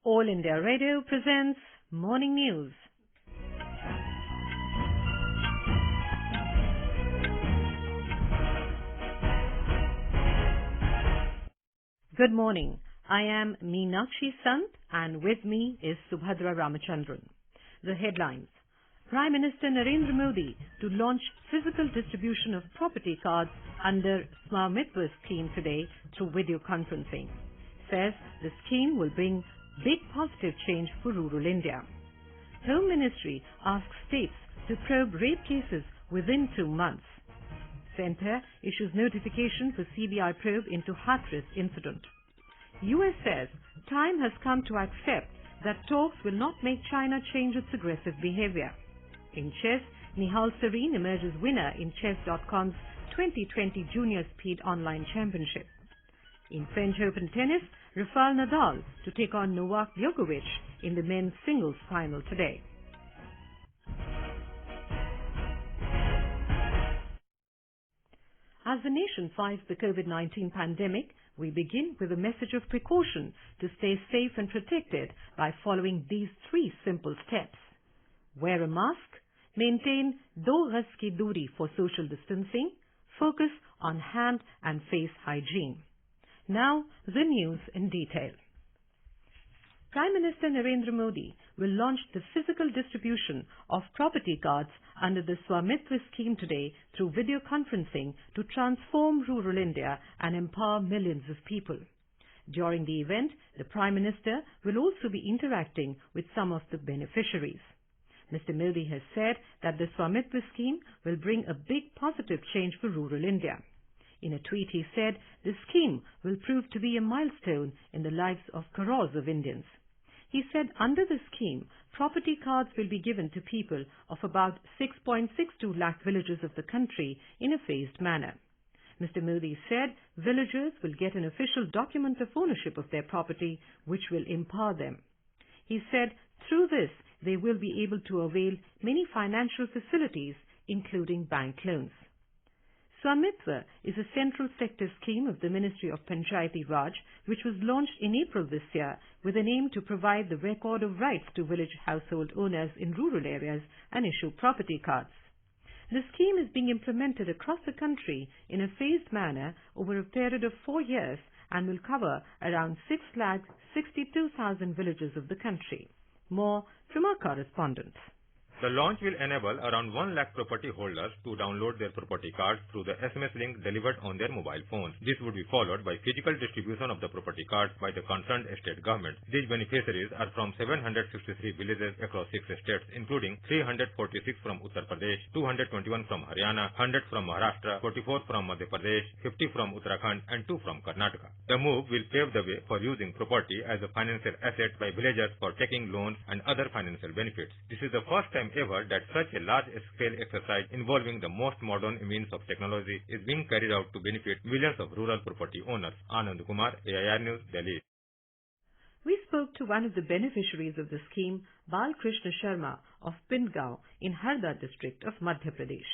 All India Radio presents Morning News. Good morning. I am Meenakshi Sant and with me is Subhadra Ramachandran. The headlines. Prime Minister Narendra Modi to launch physical distribution of property cards under Swamitva scheme today through video conferencing. Says the scheme will bring big positive change for rural India. Home Ministry asks states to probe rape cases within 2 months. Centre issues notification for CBI probe into Hathras incident. US says time has come to accept that talks will not make China change its aggressive behavior. In chess, Nihal Sareen emerges winner in Chess.com's 2020 Junior Speed Online Championship. In French Open tennis, Rafael Nadal to take on Novak Djokovic in the men's singles final today. As the nation fights the COVID-19 pandemic, we begin with a message of precaution to stay safe and protected by following these 3 simple steps. Wear a mask, maintain 2 gaz ki duri for social distancing, focus on hand and face hygiene. Now, the news in detail. Prime Minister Narendra Modi will launch the physical distribution of property cards under the Swamitva scheme today through video conferencing to transform rural India and empower millions of people. During the event, the Prime Minister will also be interacting with some of the beneficiaries. Mr. Modi has said that the Swamitva scheme will bring a big positive change for rural India. In a tweet, he said the scheme will prove to be a milestone in the lives of crores of Indians. He said under the scheme, property cards will be given to people of about 6.62 lakh villages of the country in a phased manner. Mr. Modi said villagers will get an official document of ownership of their property, which will empower them. He said through this, they will be able to avail many financial facilities, including bank loans. Swamitva is a central sector scheme of the Ministry of Panchayati Raj, which was launched in April this year with an aim to provide the record of rights to village household owners in rural areas and issue property cards. The scheme is being implemented across the country in a phased manner over a period of 4 years and will cover around 6,62,000 villages of the country. More from our correspondent. The launch will enable around 1 lakh property holders to download their property cards through the SMS link delivered on their mobile phones. This would be followed by physical distribution of the property cards by the concerned state government. These beneficiaries are from 763 villages across 6 states, including 346 from Uttar Pradesh, 221 from Haryana, 100 from Maharashtra, 44 from Madhya Pradesh, 50 from Uttarakhand, and 2 from Karnataka. The move will pave the way for using property as a financial asset by villagers for taking loans and other financial benefits. This is the first time ever that such a large-scale exercise involving the most modern means of technology is being carried out to benefit millions of rural property owners. Anand Kumar, AIR News, Delhi. We spoke to one of the beneficiaries of the scheme, Balkrishna Sharma of Pindgaon in Harda district of Madhya Pradesh.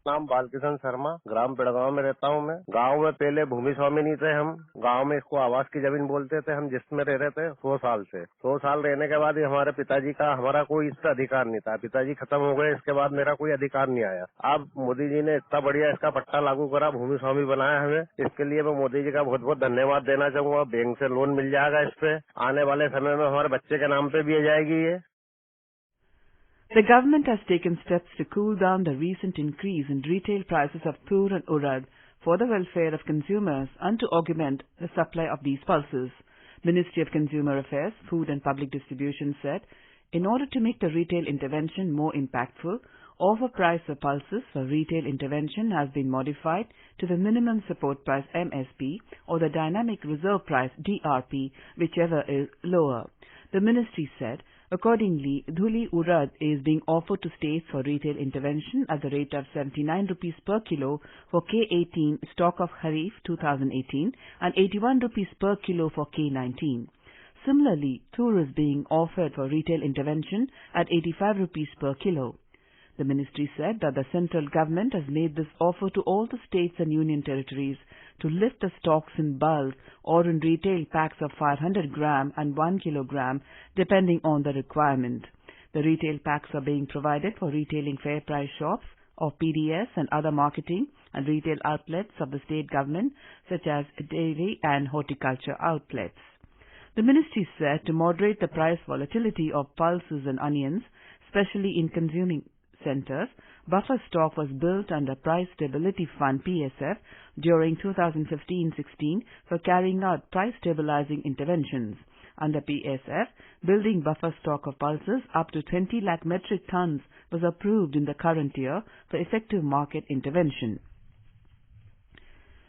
नाम बालकृष्ण शर्मा, ग्राम पिड़गांव में रहता हूँ मैं। गांव में पहले भूमि स्वामिनी थे हम। गांव में इसको आवास की जमीन बोलते थे। हम जिसमें रह रहे थे 100 साल से। 100 साल रहने के बाद हमारे पिताजी का हमारा कोई इस पर अधिकार नहीं था। पिताजी खत्म हो गए, इसके बाद मेरा कोई अधिकार नहीं आया। अब मोदी जी ने इतना बढ़िया इसका पट्टा लागू करा, भूमि स्वामी बनाया हमें। इसके लिए मैं मोदी जी का बहुत बहुत धन्यवाद देना चाहूंगा। बैंक से लोन मिल जाएगा इस पे। आने वाले समय में हमारे बच्चे के नाम पे भी जाएगी ये। The government has taken steps to cool down the recent increase in retail prices of tur and urad for the welfare of consumers and to augment the supply of these pulses. Ministry of Consumer Affairs, Food and Public Distribution said, in order to make the retail intervention more impactful, offer price for pulses for retail intervention has been modified to the minimum support price MSP or the dynamic reserve price DRP, whichever is lower. The ministry said, accordingly, Dhuli Urad is being offered to states for retail intervention at the rate of 79 rupees per kilo for K18 stock of Kharif 2018 and 81 rupees per kilo for K19. Similarly, Tur is being offered for retail intervention at 85 rupees per kilo. The ministry said that the central government has made this offer to all the states and union territories to lift the stocks in bulk or in retail packs of 500 gram and 1 kilogram depending on the requirement. The retail packs are being provided for retailing fair price shops of PDS and other marketing and retail outlets of the state government such as dairy and horticulture outlets. The ministry said to moderate the price volatility of pulses and onions, especially in consuming centers, buffer stock was built under Price Stability Fund PSF during 2015-16 for carrying out price stabilizing interventions. Under PSF, building buffer stock of pulses up to 20 lakh metric tons was approved in the current year for effective market intervention.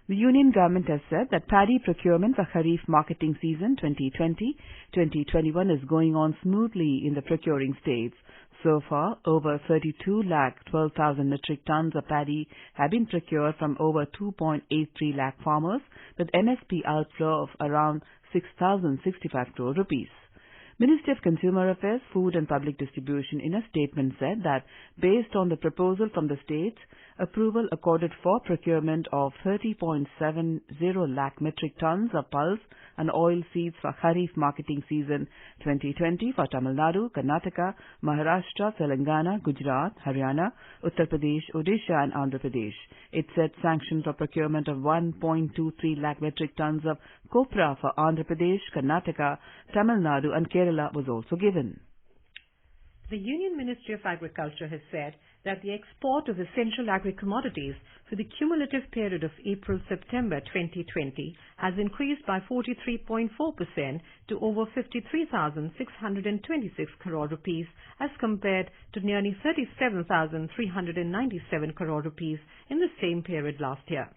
The Union Government has said that paddy procurement for Kharif marketing season 2020-2021 is going on smoothly in the procuring states. So far, over 32,12,000 metric tons of paddy have been procured from over 2.83 lakh farmers, with MSP outflow of around 6,065 crore rupees. Ministry of Consumer Affairs, Food and Public Distribution in a statement said that based on the proposal from the states, approval accorded for procurement of 30.70 lakh metric tons of pulse and oil seeds for Kharif marketing season 2020 for Tamil Nadu, Karnataka, Maharashtra, Telangana, Gujarat, Haryana, Uttar Pradesh, Odisha and Andhra Pradesh. It said sanction for procurement of 1.23 lakh metric tons of copra for Andhra Pradesh, Karnataka, Tamil Nadu and Kerala was also given. The Union Ministry of Agriculture has said that the export of essential agri-commodities for the cumulative period of April-September 2020 has increased by 43.4% to over 53,626 crore rupees as compared to nearly 37,397 crore rupees in the same period last year.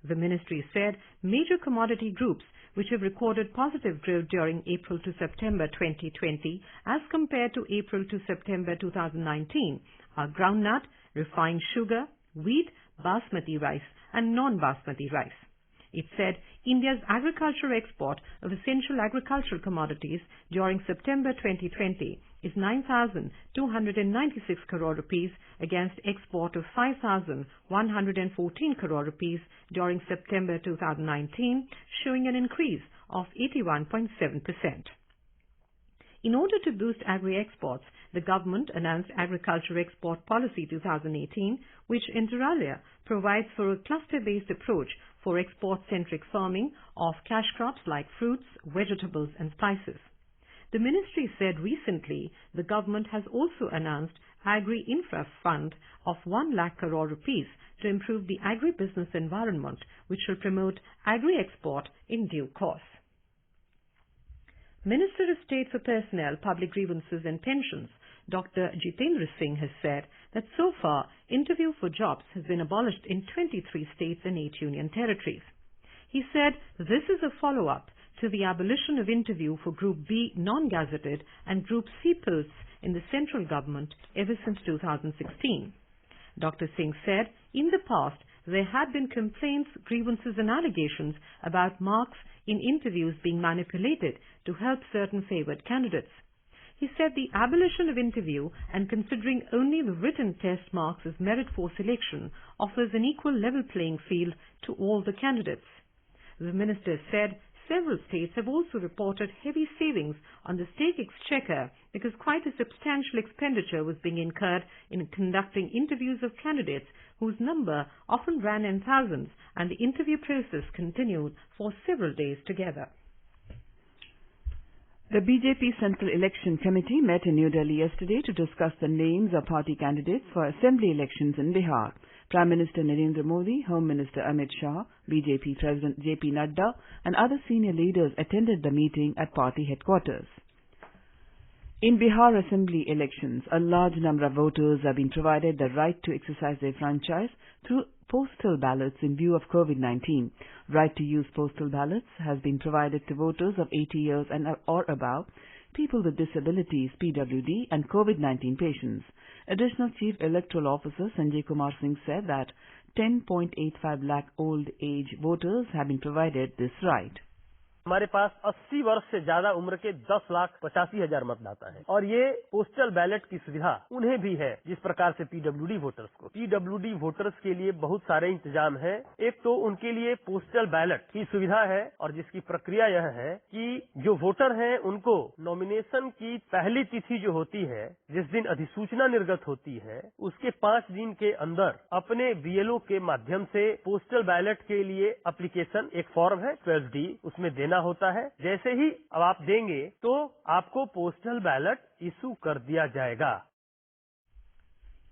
The ministry said major commodity groups which have recorded positive growth during April to September 2020 as compared to April to September 2019 are groundnut, refined sugar, wheat, basmati rice and non-basmati rice. It said India's agriculture export of essential agricultural commodities during September 2020 is 9,296 crore rupees against export of 5,114 crore rupees during September 2019, showing an increase of 81.7%. In order to boost agri-exports, the government announced Agriculture Export Policy 2018, which inter alia provides for a cluster-based approach for export-centric farming of cash crops like fruits, vegetables and spices. The ministry said recently the government has also announced Agri-Infra Fund of 1 lakh crore rupees to improve the agri-business environment, which will promote agri-export in due course. Minister of State for Personnel, Public Grievances and Pensions, Dr. Jitendra Singh has said that so far interview for jobs has been abolished in 23 states and 8 union territories. He said this is a follow-up to the abolition of interview for Group B non-gazetted and Group C posts in the central government ever since 2016. Dr. Singh said in the past there had been complaints, grievances and allegations about marks in interviews being manipulated to help certain favoured candidates. He said the abolition of interview and considering only the written test marks as merit for selection offers an equal level playing field to all the candidates. The minister said several states have also reported heavy savings on the state exchequer because quite a substantial expenditure was being incurred in conducting interviews of candidates whose number often ran in thousands, and the interview process continued for several days together. The BJP Central Election Committee met in New Delhi yesterday to discuss the names of party candidates for assembly elections in Bihar. Prime Minister Narendra Modi, Home Minister Amit Shah, BJP President J.P. Nadda and other senior leaders attended the meeting at party headquarters. In Bihar Assembly elections, a large number of voters have been provided the right to exercise their franchise through postal ballots in view of COVID-19. Right to use postal ballots has been provided to voters of 80 years and or above, people with disabilities, PWD, and COVID-19 patients. Additional Chief Electoral Officer Sanjay Kumar Singh said that 10.85 lakh old age voters have been provided this right. हमारे पास 80 वर्ष से ज्यादा उम्र के 10,85,000 मतदाता हैं और ये पोस्टल बैलेट की सुविधा उन्हें भी है जिस प्रकार से पीडब्ल्यूडी वोटर्स को। पीडब्ल्यूडी वोटर्स के लिए बहुत सारे इंतजाम हैं। एक तो उनके लिए पोस्टल बैलेट की सुविधा है और जिसकी प्रक्रिया यह है कि जो वोटर हैं उनको नॉमिनेशन की पहली तिथि जो होती है, जिस दिन अधिसूचना निर्गत होती है, उसके 5 दिन के अंदर अपने बीएलओ के माध्यम से पोस्टल बैलेट के लिए एप्लीकेशन, एक फॉर्म है 12D, उसमें देना होता है। जैसे ही अब आप देंगे तो आपको पोस्टल बैलेट इशू कर दिया जाएगा।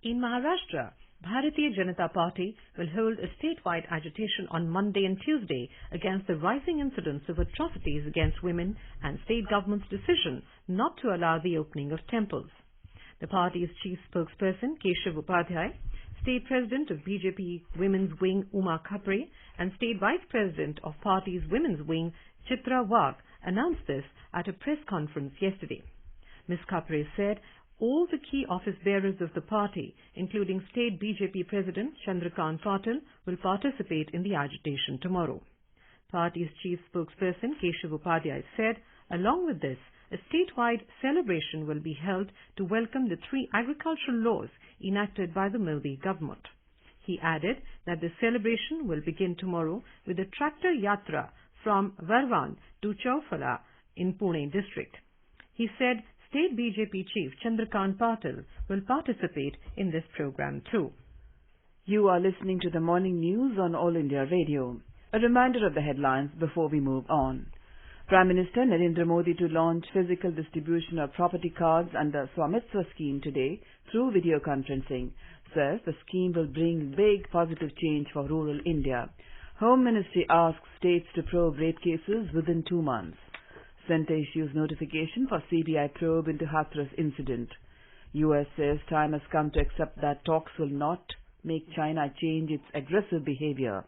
In Maharashtra, Bharatiya Janata Party will hold a statewide agitation on Monday and Tuesday against the rising incidence of atrocities against women and state government's decision not to allow the opening of temples. The party's chief spokesperson, Keshav Upadhyay, State President of BJP Women's Wing, Uma Khapre, and State Vice President of Party's Women's Wing, Chitra Wagh, announced this at a press conference yesterday. Ms. Khapre said all the key office bearers of the party, including State BJP President Chandrakant Patil, will participate in the agitation tomorrow. Party's chief spokesperson Keshav Upadhyay said, along with this, a statewide celebration will be held to welcome the 3 agricultural laws enacted by the Modi government. He added that the celebration will begin tomorrow with a tractor yatra from Varvan to Chaufala in Pune district. He said State BJP Chief Chandrakant Patil will participate in this program too. You are listening to the morning news on All India Radio. A reminder of the headlines before we move on. Prime Minister Narendra Modi to launch physical distribution of property cards under Swamitva scheme today through video conferencing, says the scheme will bring big positive change for rural India. Home Ministry asks states to probe rape cases within 2 months. Centre issues notification for CBI probe into Hathras incident. US says time has come to accept that talks will not make China change its aggressive behavior.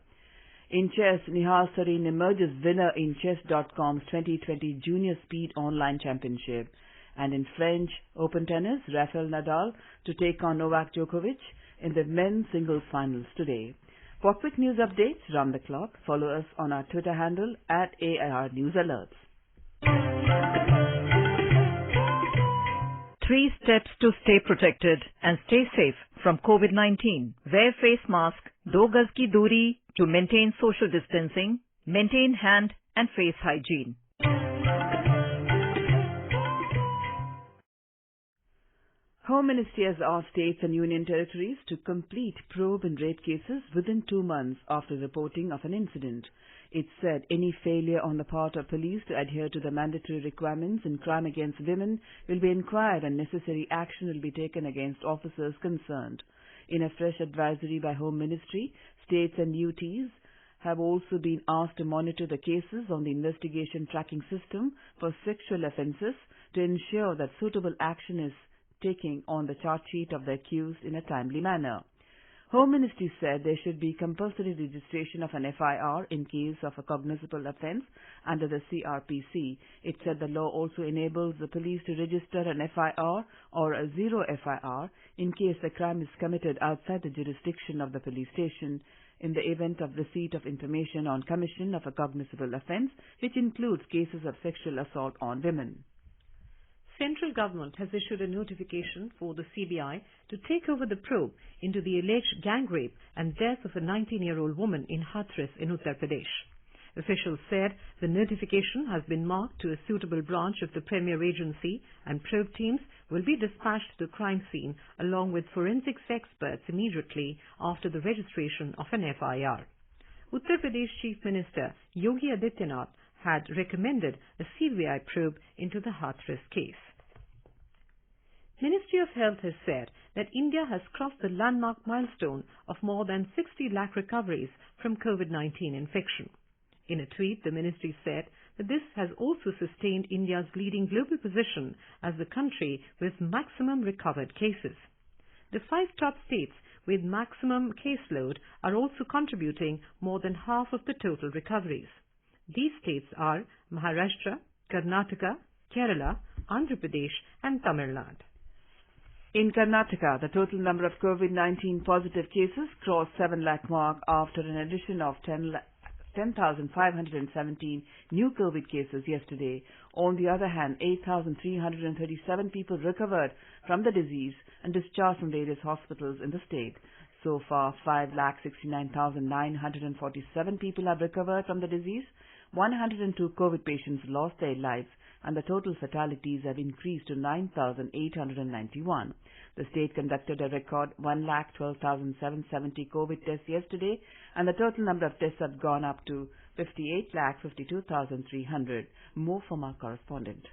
In chess, Nihal Sarin emerges winner in Chess.com's 2020 Junior Speed Online Championship. And in French Open tennis, Rafael Nadal to take on Novak Djokovic in the men's singles finals today. For quick news updates round the clock, follow us on our Twitter handle @AIR News Alerts. 3 steps to stay protected and stay safe from COVID-19. Wear face mask, 2 gaz ki duri to maintain social distancing, maintain hand and face hygiene. Home Ministry has asked states and union territories to complete probe in rape cases within 2 months after reporting of an incident. It said any failure on the part of police to adhere to the mandatory requirements in crime against women will be inquired and necessary action will be taken against officers concerned. In a fresh advisory by Home Ministry, states and UTs have also been asked to monitor the cases on the investigation tracking system for sexual offences to ensure that suitable action is taken on the charge sheet of the accused in a timely manner. Home Ministry said there should be compulsory registration of an FIR in case of a cognizable offence under the CRPC. It said the law also enables the police to register an FIR or a zero FIR in case the crime is committed outside the jurisdiction of the police station in the event of receipt of information on commission of a cognizable offence, which includes cases of sexual assault on women. Central government has issued a notification for the CBI to take over the probe into the alleged gang rape and death of a 19-year-old woman in Hathras in Uttar Pradesh. Officials said the notification has been marked to a suitable branch of the Premier Agency and probe teams will be dispatched to the crime scene along with forensics experts immediately after the registration of an FIR. Uttar Pradesh Chief Minister Yogi Adityanath had recommended a CBI probe into the Hathras case. Ministry of Health has said that India has crossed the landmark milestone of more than 60 lakh recoveries from COVID-19 infection. In a tweet, the ministry said that this has also sustained India's leading global position as the country with maximum recovered cases. The 5 top states with maximum caseload are also contributing more than half of the total recoveries. These states are Maharashtra, Karnataka, Kerala, Andhra Pradesh and Tamil Nadu. In Karnataka, the total number of COVID-19 positive cases crossed 7 lakh mark after an addition of 10 10,517 new COVID cases yesterday. On the other hand, 8,337 people recovered from the disease and discharged from various hospitals in the state. So far, 5,69,947 people have recovered from the disease. 102 COVID patients lost their lives, and the total fatalities have increased to 9,891. The state conducted a record 1,12,770 COVID tests yesterday, and the total number of tests have gone up to 58,52,300. More from our correspondent.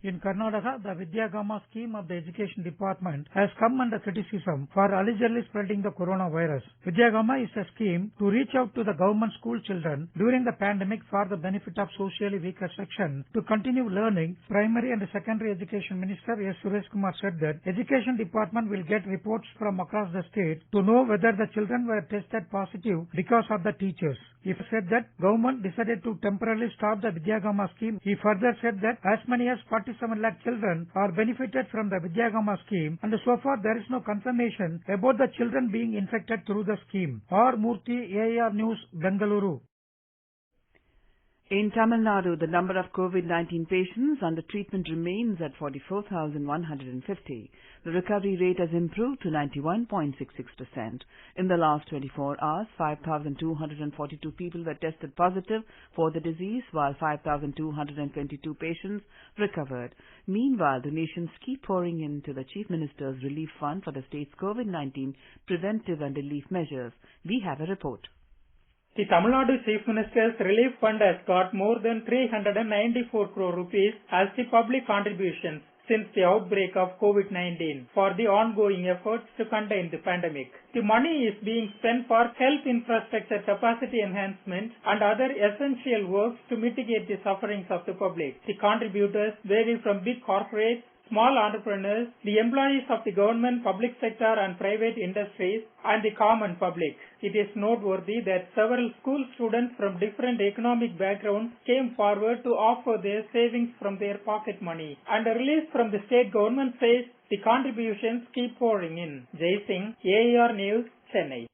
In Karnataka, the Vidyagama scheme of the Education Department has come under criticism for allegedly spreading the coronavirus. Vidyagama is a scheme to reach out to the government school children during the pandemic for the benefit of socially weaker section to continue learning. Primary and Secondary Education Minister S. Suresh Kumar said that Education Department will get reports from across the state to know whether the children were tested positive because of the teachers. He said that government decided to temporarily stop the Vidyagama scheme. He further said that as many as 47 lakh children are benefited from the Vidyagama scheme, and so far there is no confirmation about the children being infected through the scheme. R. Murthy, AIR News, Bengaluru. In Tamil Nadu, the number of COVID-19 patients under treatment remains at 44,150. The recovery rate has improved to 91.66%. In the last 24 hours, 5,242 people were tested positive for the disease, while 5,222 patients recovered. Meanwhile, donations keep pouring into the Chief Minister's Relief Fund for the state's COVID-19 preventive and relief measures. We have a report. The Tamil Nadu Chief Minister's Relief Fund has got more than 394 crore rupees as the public contributions since the outbreak of COVID-19 for the ongoing efforts to contain the pandemic. The money is being spent for health infrastructure capacity enhancement and other essential works to mitigate the sufferings of the public. The contributors vary from big corporates, small entrepreneurs, the employees of the government, public sector and private industries, and the common public. It is noteworthy that several school students from different economic backgrounds came forward to offer their savings from their pocket money. And a release from the state government says the contributions keep pouring in. Jai Singh, AIR News, Chennai.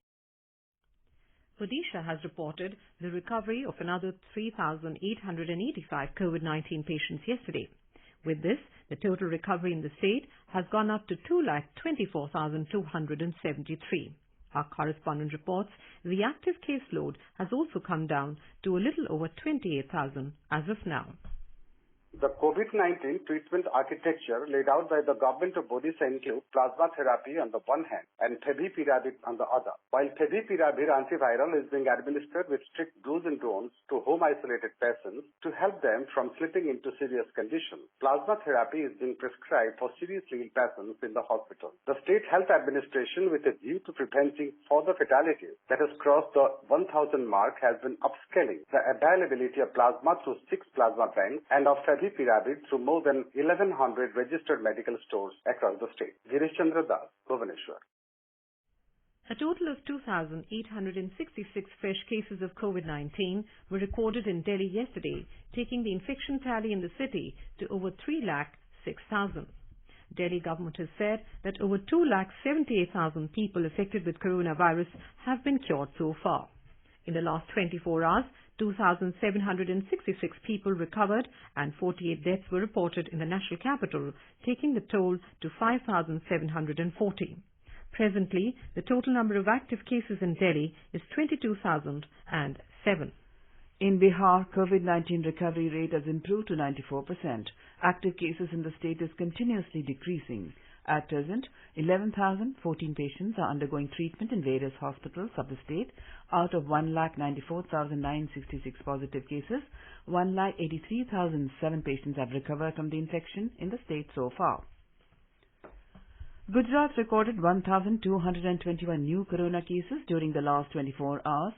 Odisha has reported the recovery of another 3,885 COVID-19 patients yesterday. With this, the total recovery in the state has gone up to 2,24,273. Our correspondent reports the active caseload has also come down to a little over 28,000 as of now. The COVID-19 treatment architecture laid out by the government of Odisha includes plasma therapy on the one hand and favipiravir on the other. While favipiravir antiviral is being administered with strict do's and don'ts to home-isolated patients to help them from slipping into serious conditions, plasma therapy is being prescribed for seriously ill patients in the hospital. The State Health Administration, with a view to preventing further fatalities that has crossed the 1,000 mark, has been upscaling the availability of plasma through 6 plasma banks and of favipiravir through more than 1,100 registered medical stores across the state. Girish Chandra Das, Bhubaneswar. A total of 2,866 fresh cases of COVID-19 were recorded in Delhi yesterday, taking the infection tally in the city to over 3,06,000. Delhi government has said that over 2,78,000 people affected with coronavirus have been cured so far. In the last 24 hours, 2,766 people recovered and 48 deaths were reported in the national capital, taking the toll to 5,740. Presently, the total number of active cases in Delhi is 22,007. In Bihar, COVID-19 recovery rate has improved to 94%. Active cases in the state is continuously decreasing. At present, 11,014 patients are undergoing treatment in various hospitals of the state. Out of 1,94,966 positive cases, 1,83,007 patients have recovered from the infection in the state so far. Gujarat recorded 1,221 new corona cases during the last 24 hours.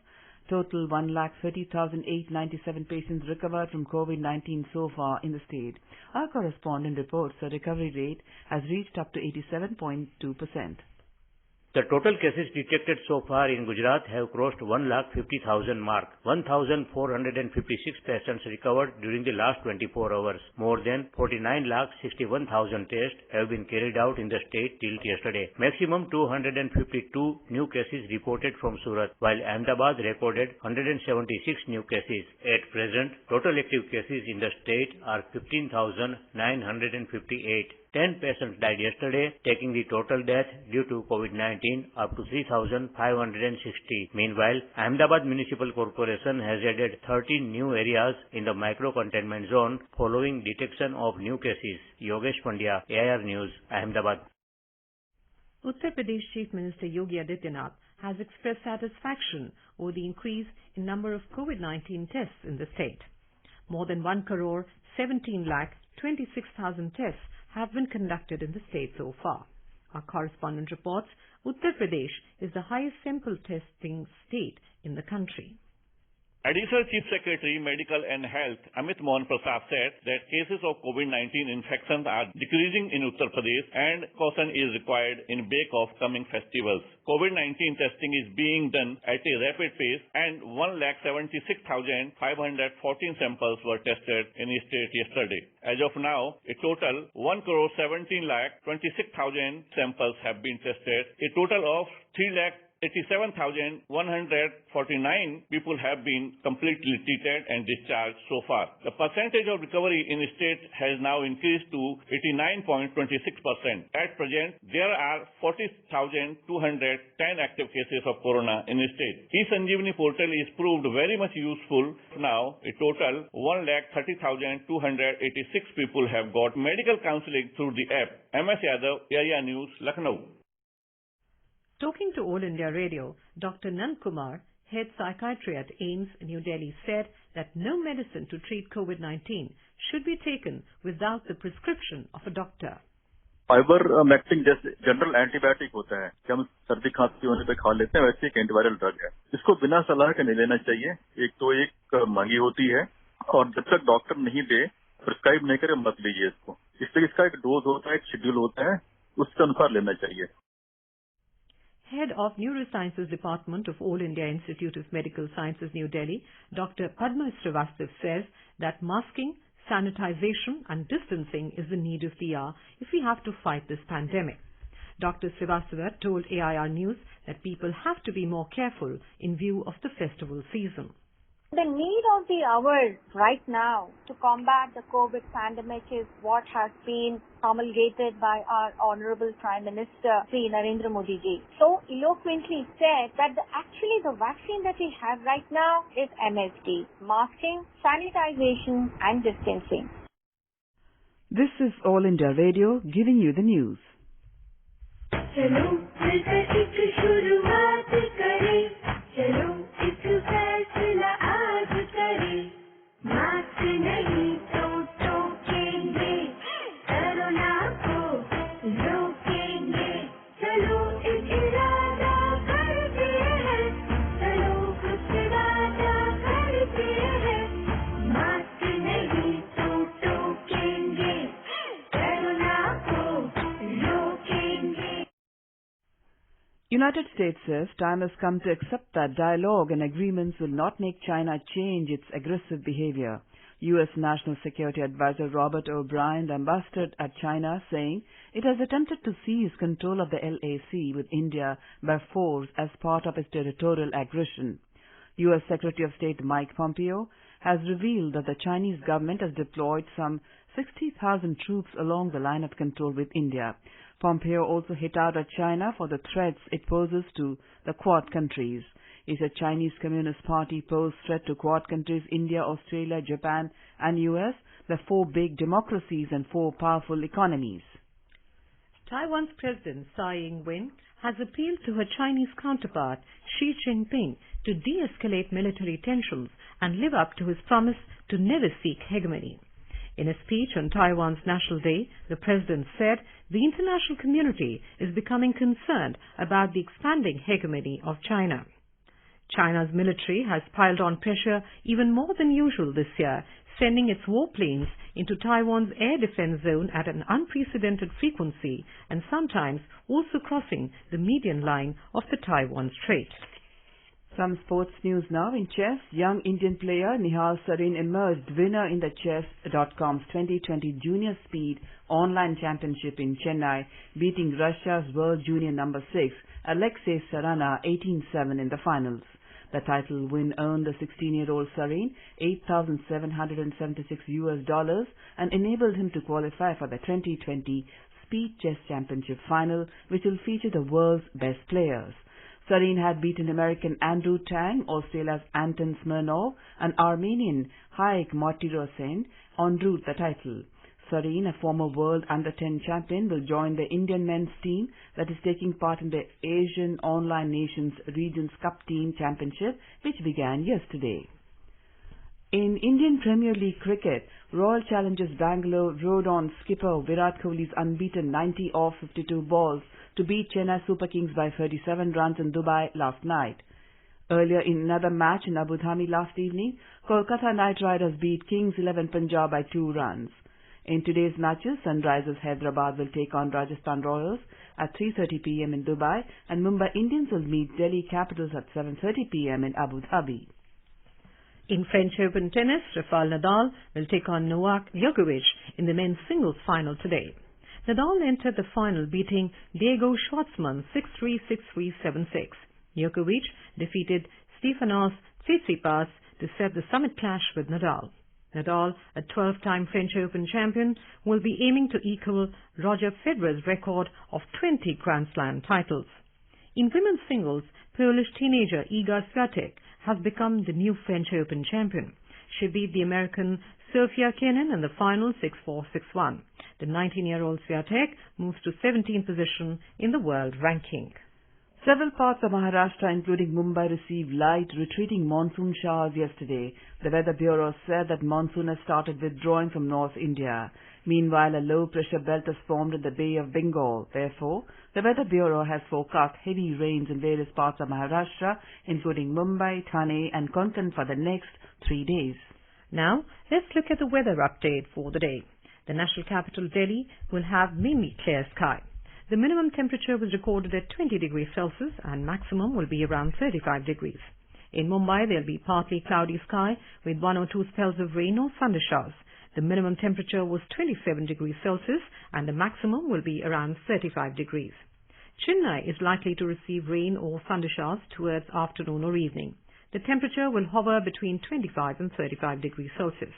Total 1,30,897 patients recovered from COVID-19 so far in the state. Our correspondent reports the recovery rate has reached up to 87.2%. The total cases detected so far in Gujarat have crossed 1,50,000 mark. 1,456 patients recovered during the last 24 hours. More than 49,61,000 tests have been carried out in the state till yesterday. Maximum 252 new cases reported from Surat, while Ahmedabad recorded 176 new cases. At present, total active cases in the state are 15,958. 10 patients died yesterday, taking the total death due to COVID-19 up to 3,560. Meanwhile, Ahmedabad Municipal Corporation has added 13 new areas in the micro-containment zone following detection of new cases. Yogesh Pandya, AIR News, Ahmedabad. Uttar Pradesh Chief Minister Yogi Adityanath has expressed satisfaction over the increase in number of COVID-19 tests in the state. More than 1,17,26,000 tests have been conducted in the state so far. Our correspondent reports Uttar Pradesh is the highest sample testing state in the country. Additional Chief Secretary, Medical and Health, Amit Mohan Prasad said that cases of COVID-19 infections are decreasing in Uttar Pradesh and caution is required in wake of coming festivals. COVID-19 testing is being done at a rapid pace and 1,76,514 samples were tested in the state yesterday. As of now, a total 1,17,26,000 samples have been tested. A total of 3,87,149 people have been completely treated and discharged so far. The percentage of recovery in the state has now increased to 89.26%. At present, there are 40,210 active cases of corona in the state. E-Sanjeevani portal is proved very much useful. Now, a total 1,30,286 people have got medical counseling through the app. MS Yadav, AIR News, Lucknow. Talking to All India Radio, Dr. Nand Kumar, head psychiatry at AIIMS, New Delhi, said that no medicine to treat COVID-19 should be taken without the prescription of a doctor. Ivermectin जैसे general antibiotic होता है कि हम सर्दी खांसी होने पे खा लेते हैं, वैसे एक एंटीवायरल ड्रग है. इसको बिना सलाह के नहीं लेना चाहिए. एक तो एक महंगी होती है और जब तक डॉक्टर नहीं दे, प्रिस्क्राइब नहीं करे, मत लीजिए इसको. इसलिए इसका एक डोज होता है, एक शेड्यूल होता है, उसके अनुसार लेना चाहिए. Head of Neurosciences Department of All India Institute of Medical Sciences, New Delhi, Dr. Padma Srivastav says that masking, sanitization and distancing is the need of the hour if we have to fight this pandemic. Dr. Srivastava told AIR News that people have to be more careful in view of the festival season. The need of the hour right now to combat the COVID pandemic is what has been promulgated by our Honorable Prime Minister, Sri Narendra Modi ji. So eloquently said that actually the vaccine that we have right now is NSD, masking, sanitization and distancing. This is All India Radio giving you the news. चलो मिलकर एक शुरुआत करें, चलो एक फैसला आज करें, मास्क नहीं तो टोकेंगे, कोरोना को रोकेंगे, चलो एक इरादा करते हैं, चलो कुछ वादा करते हैं, मास्क नहीं तो टोकेंगे, कोरोना को रोकेंगे. United States says time has come to accept that dialogue and agreements will not make China change its aggressive behavior. U.S. National Security Advisor Robert O'Brien lambasted at China, saying it has attempted to seize control of the LAC with India by force as part of its territorial aggression. U.S. Secretary of State Mike Pompeo has revealed that the Chinese government has deployed some 60,000 troops along the line of control with India. Pompeo also hit out at China for the threats it poses to the Quad countries. He said Chinese Communist Party posed threat to Quad countries India, Australia, Japan and US, the four big democracies and four powerful economies. Taiwan's President Tsai Ing-wen has appealed to her Chinese counterpart Xi Jinping to de-escalate military tensions and live up to his promise to never seek hegemony. In a speech on Taiwan's National Day, the President said the international community is becoming concerned about the expanding hegemony of China. China's military has piled on pressure even more than usual this year, sending its warplanes into Taiwan's air defense zone at an unprecedented frequency and sometimes also crossing the median line of the Taiwan Strait. Some sports news now. In chess, young Indian player Nihal Sarin emerged winner in the Chess.com's 2020 Junior Speed Online Championship in Chennai, beating Russia's world junior number 6, Alexei Sarana, 18-7 in the finals. The title win earned the 16-year-old Sarin $8,776 and enabled him to qualify for the 2020 Speed Chess Championship final, which will feature the world's best players. Sarin had beaten American Andrew Tang, Australia's Anton Smirnov, and Armenian Haik Martirosyan en route the title. Sarin, a former world under-10 champion, will join the Indian men's team that is taking part in the Asian Online Nations Regions Cup Team Championship, which began yesterday. In Indian Premier League cricket, Royal Challengers Bangalore rode on skipper Virat Kohli's unbeaten 90 off 52 balls to beat Chennai Super Kings by 37 runs in Dubai last night. Earlier in another match in Abu Dhabi last evening, Kolkata Knight Riders beat Kings 11 Punjab by 2 runs. In today's matches, Sunrisers Hyderabad will take on Rajasthan Royals at 3:30 p.m. in Dubai, and Mumbai Indians will meet Delhi Capitals at 7:30 p.m. in Abu Dhabi. In French Open tennis, Rafael Nadal will take on Novak Djokovic in the men's singles final today. Nadal entered the final beating Diego Schwartzman 6-3, 6-3, 7-6. Djokovic defeated Stefanos Tsitsipas to set the summit clash with Nadal. Nadal, a 12-time French Open champion, will be aiming to equal Roger Federer's record of 20 Grand Slam titles. In women's singles, Polish teenager Iga Swiatek has become the new French Open champion. She beat the American Sofia Kenin in the final 6-4, 6-1. The 19-year-old Swiatek moves to 17th position in the world ranking. Several parts of Maharashtra, including Mumbai, received light, retreating monsoon showers yesterday. The Weather Bureau said that monsoon has started withdrawing from North India. Meanwhile, a low-pressure belt has formed in the Bay of Bengal. Therefore, the Weather Bureau has forecast heavy rains in various parts of Maharashtra, including Mumbai, Thane and Konkan for the next 3 days. Now, let's look at the weather update for the day. The national capital, Delhi, will have mainly clear sky. The minimum temperature was recorded at 20 degrees Celsius and maximum will be around 35 degrees. In Mumbai, there will be partly cloudy sky with 1 or 2 spells of rain or thunder showers. The minimum temperature was 27 degrees Celsius and the maximum will be around 35 degrees. Chennai is likely to receive rain or thunder showers towards afternoon or evening. The temperature will hover between 25 and 35 degrees Celsius.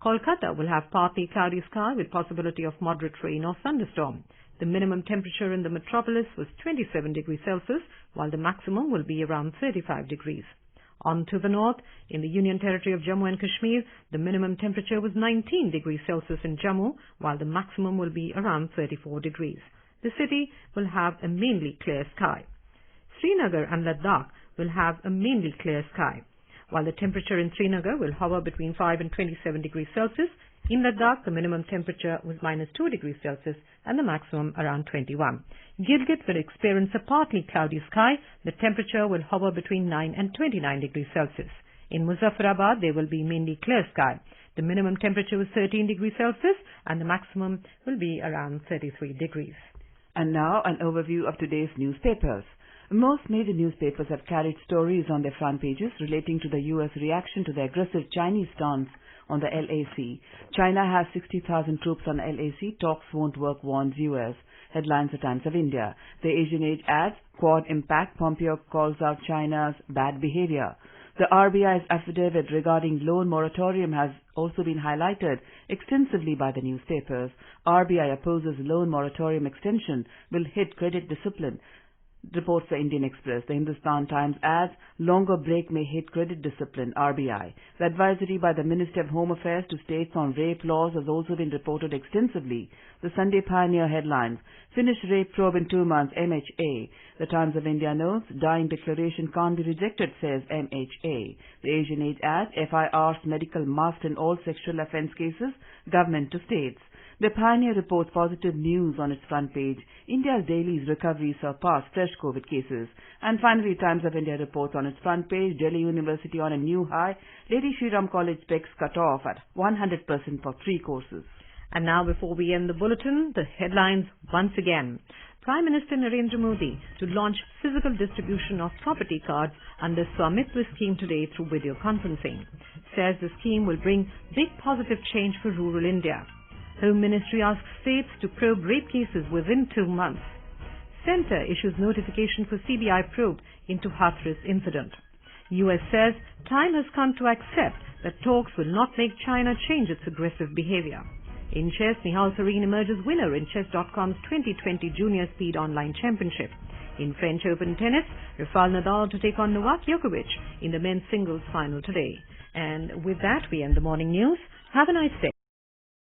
Kolkata will have partly cloudy sky with possibility of moderate rain or thunderstorm. The minimum temperature in the metropolis was 27 degrees Celsius, while the maximum will be around 35 degrees. On to the north, in the Union Territory of Jammu and Kashmir, the minimum temperature was 19 degrees Celsius in Jammu, while the maximum will be around 34 degrees. The city will have a mainly clear sky. Srinagar and Ladakh will have a mainly clear sky, while the temperature in Srinagar will hover between 5 and 27 degrees Celsius. In Ladakh, the minimum temperature was -2 degrees Celsius and the maximum around 21. Gilgit will experience a partly cloudy sky. The temperature will hover between 9 and 29 degrees Celsius. In Muzaffarabad, there will be mainly clear sky. The minimum temperature was 13 degrees Celsius and the maximum will be around 33 degrees. And now an overview of today's newspapers. Most major newspapers have carried stories on their front pages relating to the U.S. reaction to the aggressive Chinese stance on the LAC. China has 60,000 troops on LAC. Talks won't work, warns U.S. Headlines The Times of India. The Asian Age adds, Quad impact. Pompeo calls out China's bad behavior. The RBI's affidavit regarding loan moratorium has also been highlighted extensively by the newspapers. RBI opposes loan moratorium extension will hit credit discipline, reports the Indian Express. The Hindustan Times adds, longer break may hit credit discipline, RBI. The advisory by the Ministry of Home Affairs to states on rape laws has also been reported extensively. The Sunday Pioneer headlines, finish rape probe in 2 months, MHA. The Times of India notes, dying declaration can't be rejected, says MHA. The Asian Age adds, FIR's medical must in all sexual offence cases, government to states. The Pioneer reports positive news on its front page. India's daily recovery surpassed fresh COVID cases. And finally, Times of India reports on its front page, Delhi University on a new high. Lady Shri Ram College specs cut off at 100% for 3 courses. And now, before we end the bulletin, the headlines once again. Prime Minister Narendra Modi to launch physical distribution of property cards under Swamitva scheme today through video conferencing. Says the scheme will bring big positive change for rural India. Home Ministry asks states to probe rape cases within 2 months. Centre issues notification for CBI probe into Hathras incident. US says time has come to accept that talks will not make China change its aggressive behavior. In chess, Nihal Sarin emerges winner in Chess.com's 2020 Junior Speed Online Championship. In French Open tennis, Rafael Nadal to take on Novak Djokovic in the men's singles final today. And with that, we end the morning news. Have a nice day.